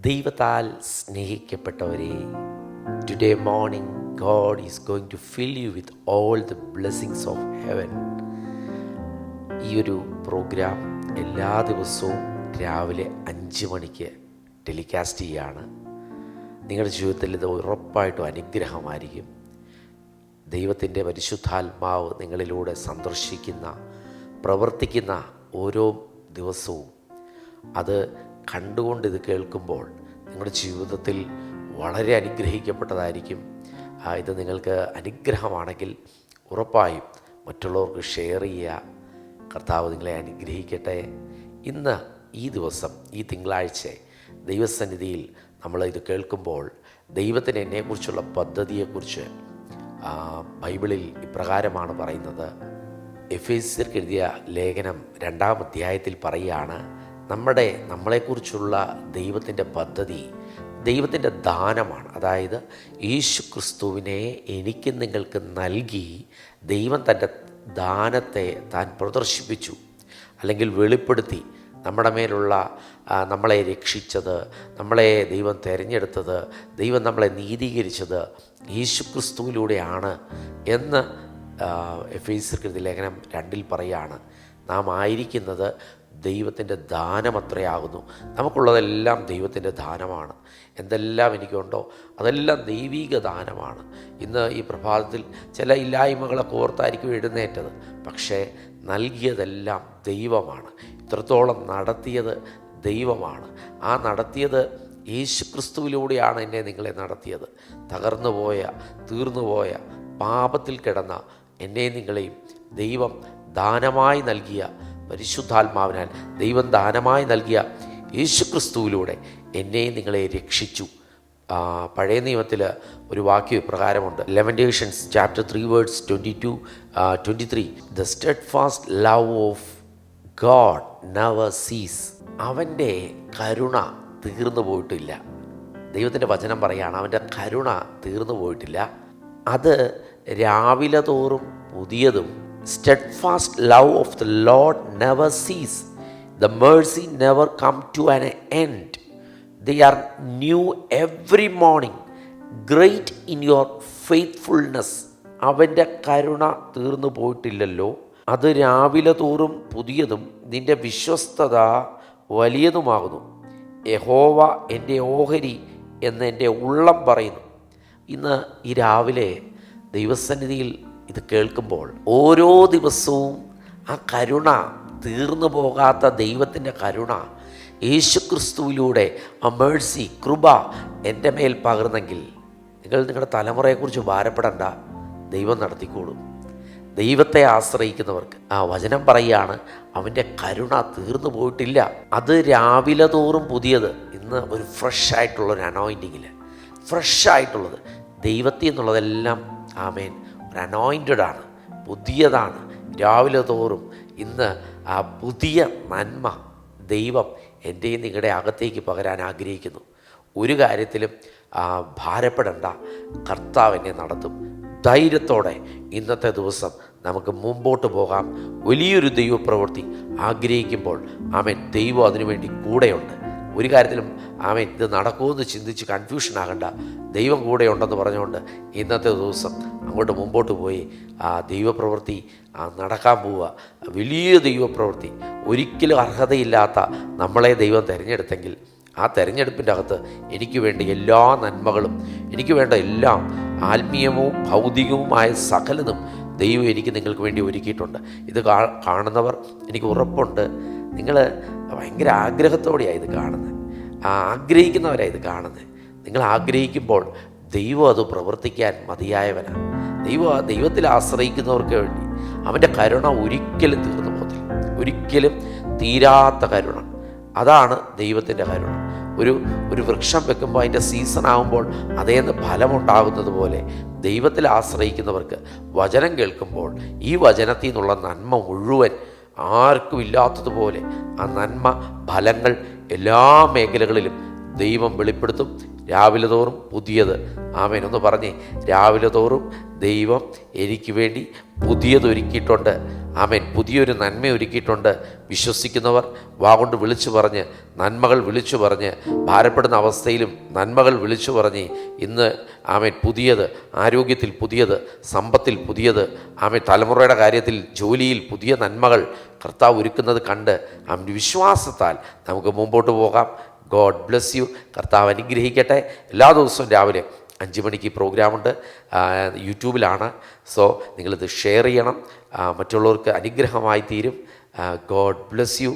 ദൈവത്താൽ സ്നേഹിക്കപ്പെട്ടവരെ, today morning God is going to fill you with all the blessings of heaven. ഈ ഒരു programme എല്ലാ ദിവസവും രാവിലെ 5 മണിക്ക് ടെലികാസ്റ്റ് ചെയ്യുകയാണ്. നിങ്ങളുടെ ജീവിതത്തിൽ ഇത് ഉറപ്പായിട്ടും അനുഗ്രഹമായിരിക്കും. ദൈവത്തിൻ്റെ പരിശുദ്ധാത്മാവ് നിങ്ങളിലൂടെ സന്ദർശിക്കുന്ന, പ്രവർത്തിക്കുന്ന ഓരോ ദിവസവും അത് കണ്ടുകൊണ്ട് ഇത് കേൾക്കുമ്പോൾ നിങ്ങളുടെ ജീവിതത്തിൽ വളരെ അനുഗ്രഹിക്കപ്പെട്ടതായിരിക്കും. ഇത് നിങ്ങൾക്ക് അനുഗ്രഹമാണെങ്കിൽ ഉറപ്പായും മറ്റുള്ളവർക്ക് ഷെയർ ചെയ്യുക. കർത്താവ് നിങ്ങളെ അനുഗ്രഹിക്കട്ടെ. ഇന്ന് ഈ ദിവസം, ഈ തിങ്കളാഴ്ച ദൈവസന്നിധിയിൽ നമ്മൾ ഇത് കേൾക്കുമ്പോൾ ദൈവത്തിന് എന്നെക്കുറിച്ചുള്ള പദ്ധതിയെക്കുറിച്ച് ബൈബിളിൽ ഇപ്രകാരമാണ് പറയുന്നത്. എഫേസ്യർക്ക് എഴുതിയ ലേഖനം 2-ാം അധ്യായത്തിൽ പറയുകയാണ്, നമ്മളെക്കുറിച്ചുള്ള ദൈവത്തിൻ്റെ പദ്ധതി ദൈവത്തിൻ്റെ ദാനമാണ്. അതായത് യേശു ക്രിസ്തുവിനെ എനിക്ക് നിങ്ങൾക്ക് നൽകി ദൈവം തൻ്റെ ദാനത്തെ താൻ പ്രദർശിപ്പിച്ചു, അല്ലെങ്കിൽ വെളിപ്പെടുത്തി. നമ്മുടെ മേലുള്ള നമ്മളെ രക്ഷിച്ചത്, നമ്മളെ ദൈവം തിരഞ്ഞെടുത്തത്, ദൈവം നമ്മളെ നീതീകരിച്ചത് യേശു ക്രിസ്തുവിലൂടെയാണ് എന്ന് എഫേസ്യർക്ക് ലേഖനം 2-ൽ പറയുകയാണ്. നാം ആയിരിക്കുന്നത് ദൈവത്തിൻ്റെ ദാനമത്രയാകുന്നു. നമുക്കുള്ളതെല്ലാം ദൈവത്തിൻ്റെ ദാനമാണ്. എന്തെല്ലാം എനിക്കുണ്ടോ അതെല്ലാം ദൈവിക ദാനമാണ്. ഇന്ന് ഈ പ്രഭാതത്തിൽ ചില ഇല്ലായ്മകളൊക്കെ ഓർത്തായിരിക്കും എഴുന്നേറ്റത്, പക്ഷേ നൽകിയതെല്ലാം ദൈവമാണ്. ഇത്രത്തോളം നടത്തിയത് ദൈവമാണ്. ആ നടത്തിയത് യേശു ക്രിസ്തുവിലൂടെയാണ് എന്നെ നിങ്ങളെ നടത്തിയത്. തകർന്നുപോയ, തീർന്നുപോയ, പാപത്തിൽ കിടന്ന എന്നെ നിങ്ങളെയും ദൈവം ദാനമായി നൽകിയ പരിശുദ്ധാത്മാവിനാൽ ദൈവം ദാനമായി നൽകിയ യേശു ക്രിസ്തുവിലൂടെ എന്നെയും നിങ്ങളെ രക്ഷിച്ചു. പഴയ നിയമത്തിൽ ഒരു വാക്യം ഇപ്രകാരമുണ്ട്. Lamentations chapter 3 words 22-23. The steadfast love of God never ceases. അവൻ്റെ കരുണ തീർന്നു പോയിട്ടില്ല. ദൈവത്തിൻ്റെ വചനം പറയുകയാണ്, അവൻ്റെ കരുണ തീർന്നു പോയിട്ടില്ല, അത് രാവിലെ തോറും പുതിയതും. Steadfast love of the Lord never cease. The mercy never come to an end. They are new every morning. Great in your faithfulness. അവൻ്റെ കരുണ തീർന്നു പോയിട്ടില്ലല്ലോ, അത് രാവിലെ തോറും പുതിയതും, നിൻ്റെ വിശ്വസ്തത വലിയതുമാകുന്നു. യഹോവ എൻ്റെ ഓഹരി എന്ന് എൻ്റെ ഉള്ളം പറയുന്നു. ഇന്ന് ഈ രാവിലെ ദൈവസന്നിധിയിൽ ഇത് കേൾക്കുമ്പോൾ ഓരോ ദിവസവും ആ കരുണ, തീർന്നു പോകാത്ത ദൈവത്തിൻ്റെ കരുണ, യേശുക്രിസ്തുവിലൂടെ ആ മേഴ്സി, കൃപ എൻ്റെ മേൽ പകർന്നെങ്കിൽ നിങ്ങളുടെ തലമുറയെക്കുറിച്ച് ഭാരപ്പെടേണ്ട. ദൈവം നടത്തിക്കോളും. ദൈവത്തെ ആശ്രയിക്കുന്നവർക്ക് ആ വചനം പറയുകയാണ്, അവൻ്റെ കരുണ തീർന്നു പോയിട്ടില്ല, അത് രാവിലെ തോറും പുതിയത്. ഇന്ന് ഒരു ഫ്രഷായിട്ടുള്ളൊരു അനോയിൻറ്റിങ്ങിൽ, ഫ്രഷായിട്ടുള്ളത് ദൈവത്തിൽ നിന്നുള്ളതെല്ലാം ആമേൻ അനോയിൻറ്റഡാണ്, പുതിയതാണ്. രാവിലെ തോറും ഇന്ന് ആ പുതിയ നന്മ ദൈവം എൻ്റെയും നിങ്ങളുടെ അകത്തേക്ക് പകരാൻ ആഗ്രഹിക്കുന്നു. ഒരു കാര്യത്തിലും ഭാരപ്പെടേണ്ട, കർത്താവ് എന്നെ നടത്തും. ധൈര്യത്തോടെ ഇന്നത്തെ ദിവസം നമുക്ക് മുമ്പോട്ട് പോകാം. വലിയൊരു ദൈവപ്രവൃത്തി ആഗ്രഹിക്കുമ്പോൾ ആമേൻ ദൈവം അതിനുവേണ്ടി കൂടെയുണ്ട്. ഒരു കാര്യത്തിലും ആമേൻ ഇത് നടക്കുമെന്ന് ചിന്തിച്ച് കൺഫ്യൂഷൻ ആകണ്ട. ദൈവം കൂടെ ഉണ്ടെന്ന് പറഞ്ഞുകൊണ്ട് ഇന്നത്തെ ദിവസം അങ്ങോട്ട് മുമ്പോട്ട് പോയി ആ ദൈവപ്രവൃത്തി നടക്കാൻ പോവുക. വലിയ ദൈവപ്രവൃത്തി. ഒരിക്കലും അർഹതയില്ലാത്ത നമ്മളെ ദൈവം തിരഞ്ഞെടുത്തെങ്കിൽ ആ തിരഞ്ഞെടുപ്പിൻ്റെ അകത്ത് എനിക്ക് വേണ്ട എല്ലാ നന്മകളും, എനിക്ക് വേണ്ട എല്ലാം ആത്മീയവും ഭൗതികവുമായ സകലതും ദൈവം എനിക്ക് നിങ്ങൾക്ക് വേണ്ടി ഒരുക്കിയിട്ടുണ്ട്. ഇത് കാണുന്നവർ എനിക്ക് ഉറപ്പുണ്ട് നിങ്ങൾ ഭയങ്കര ആഗ്രഹത്തോടെയാണ് ഇത് കാണുന്നത്, ആഗ്രഹിക്കുന്നവരാണ് ഇത് കാണുന്നത്. നിങ്ങൾ ആഗ്രഹിക്കുമ്പോൾ ദൈവം അത് പ്രവർത്തിക്കാൻ മതിയായവനാണ്. ദൈവത്തിൽ ആശ്രയിക്കുന്നവർക്ക് വേണ്ടി അവൻ്റെ കരുണ ഒരിക്കലും തീർന്നു പോകത്തില്ല, ഒരിക്കലും തീരാത്ത കരുണ. അതാണ് ദൈവത്തിൻ്റെ കരുണ. ഒരു വൃക്ഷം വെക്കുമ്പോൾ അതിൻ്റെ സീസൺ ആകുമ്പോൾ അതേന്ന് ഫലമുണ്ടാകുന്നത് പോലെ ദൈവത്തിൽ ആശ്രയിക്കുന്നവർക്ക് വചനം കേൾക്കുമ്പോൾ ഈ വചനത്തിൽ നിന്നുള്ള നന്മ മുഴുവൻ ആർക്കും ഇല്ലാത്തതുപോലെ ആ നന്മ ഫലങ്ങൾ എല്ലാ മേഖലകളിലും ദൈവം വെളിപ്പെടുത്തും. രാവിലെ തോറും പുതിയത്. ആമേൻ. ഒന്ന് പറഞ്ഞേ, രാവിലെ തോറും ദൈവം എനിക്ക് വേണ്ടി പുതിയത് ഒരുക്കിയിട്ടുണ്ട്. ആമേൻ. പുതിയൊരു നന്മ ഒരുക്കിയിട്ടുണ്ട്. വിശ്വസിക്കുന്നവർ വാഗൊണ്ട് വിളിച്ചു പറഞ്ഞ്, നന്മകൾ വിളിച്ചു പറഞ്ഞ്, ഭാരപ്പെടുന്ന അവസ്ഥയിലും നന്മകൾ വിളിച്ചു പറഞ്ഞ് ഇന്ന് ആമേൻ പുതിയത്, ആരോഗ്യത്തിൽ പുതിയത്, സമ്പത്തിൽ പുതിയത്, ആമേൻ തലമുറയുടെ കാര്യത്തിൽ, ജോലിയിൽ പുതിയ നന്മകൾ കർത്താവ് ഒരുക്കുന്നത് കണ്ട് ആമേൻ വിശ്വാസത്താൽ നമുക്ക് മുമ്പോട്ട് പോകാം. God bless you. കർത്താവ് അനുഗ്രഹിക്കട്ടെ. എല്ലാ ദിവസവും രാവിലെ 5 മണിക്ക് പ്രോഗ്രാമുണ്ട്. യൂട്യൂബിലാണ്. സോ നിങ്ങളിത് ഷെയർ ചെയ്യണം. മറ്റുള്ളവർക്ക് അനുഗ്രഹമായി തീരും. God bless you.